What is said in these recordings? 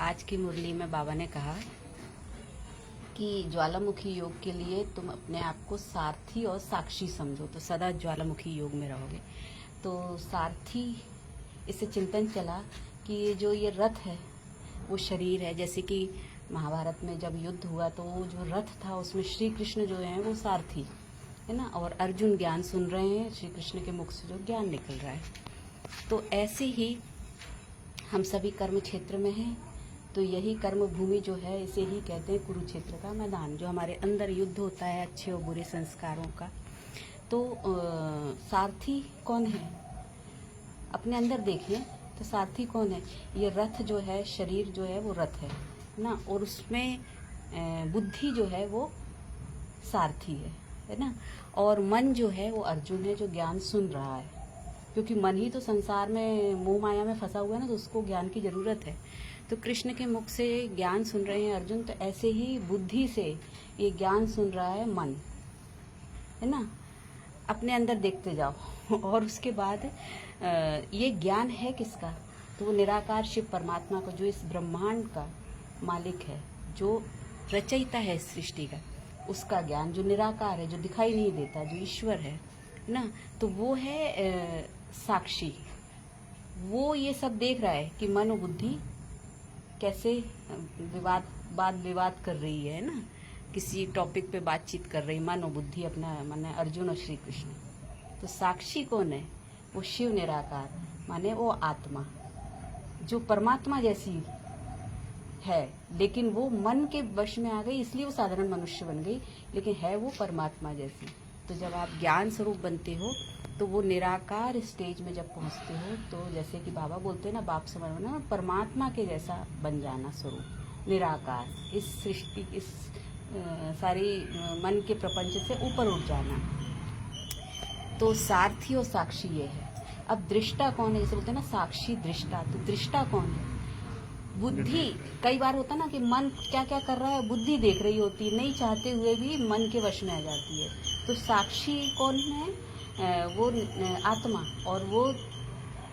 आज की मुरली में बाबा ने कहा कि ज्वालामुखी योग के लिए तुम अपने आप को सारथी और साक्षी समझो, तो सदा ज्वालामुखी योग में रहोगे। तो सारथी, इससे चिंतन चला कि ये रथ है वो शरीर है। जैसे कि महाभारत में जब युद्ध हुआ तो वो जो रथ था उसमें श्री कृष्ण जो है वो सारथी है ना, और अर्जुन ज्ञान सुन रहे हैं, श्री कृष्ण के मुख से जो ज्ञान निकल रहा है। तो ऐसे ही हम सभी कर्म क्षेत्र में हैं। तो यही कर्म भूमि जो है इसे ही कहते हैं कुरुक्षेत्र का मैदान, जो हमारे अंदर युद्ध होता है अच्छे और बुरे संस्कारों का। तो सारथी कौन है, अपने अंदर देखें तो सारथी कौन है। ये रथ जो है, शरीर जो है वो रथ है ना, और उसमें बुद्धि जो है वो सारथी है ना, और मन जो है वो अर्जुन है जो ज्ञान सुन रहा है। क्योंकि मन ही तो संसार में मोह माया में फंसा हुआ है ना, तो उसको ज्ञान की जरूरत है। तो कृष्ण के मुख से ज्ञान सुन रहे हैं अर्जुन, तो ऐसे ही बुद्धि से ये ज्ञान सुन रहा है मन, है ना। अपने अंदर देखते जाओ और उसके बाद ये ज्ञान है किसका, तो वो निराकार शिव परमात्मा को, जो इस ब्रह्मांड का मालिक है, जो रचयिता है इस सृष्टि का, उसका ज्ञान, जो निराकार है, जो दिखाई नहीं देता, जो ईश्वर है ना। तो वो है साक्षी। वो ये सब देख रहा है कि मन और बुद्धि कैसे वाद विवाद कर रही है ना, किसी टॉपिक पे बातचीत कर रही मन और बुद्धि, अपना माने अर्जुन और श्री कृष्ण। तो साक्षी कौन है, वो शिव निराकार, माने वो आत्मा जो परमात्मा जैसी है, लेकिन वो मन के वश में आ गई, इसलिए वो साधारण मनुष्य बन गई, लेकिन है वो परमात्मा जैसी। तो जब आप ज्ञान स्वरूप बनते हो तो वो निराकार स्टेज में जब पहुंचते हो, तो जैसे कि बाबा बोलते हैं ना, बाप समझना, परमात्मा के जैसा बन जाना स्वरूप, निराकार, इस सृष्टि, इस सारी मन के प्रपंच से ऊपर उठ जाना। तो सारथी और साक्षी ये है। अब दृष्टा कौन है, जैसे बोलते हैं ना साक्षी दृष्टा, तो दृष्टा कौन है, बुद्धि। कई बार होता ना कि मन क्या क्या कर रहा है, बुद्धि देख रही होती, नहीं चाहते हुए भी मन के वश में आ जाती है। तो साक्षी कौन है, वो आत्मा, और वो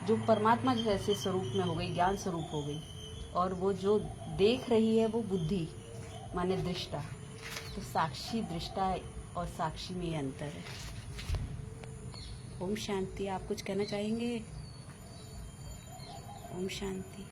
जो परमात्मा जैसे स्वरूप में हो गई, ज्ञान स्वरूप हो गई, और वो जो देख रही है वो बुद्धि, माने दृष्टा। तो साक्षी, दृष्टा और साक्षी में ये अंतर है। ओम शांति। आप कुछ कहना चाहेंगे? ओम शांति।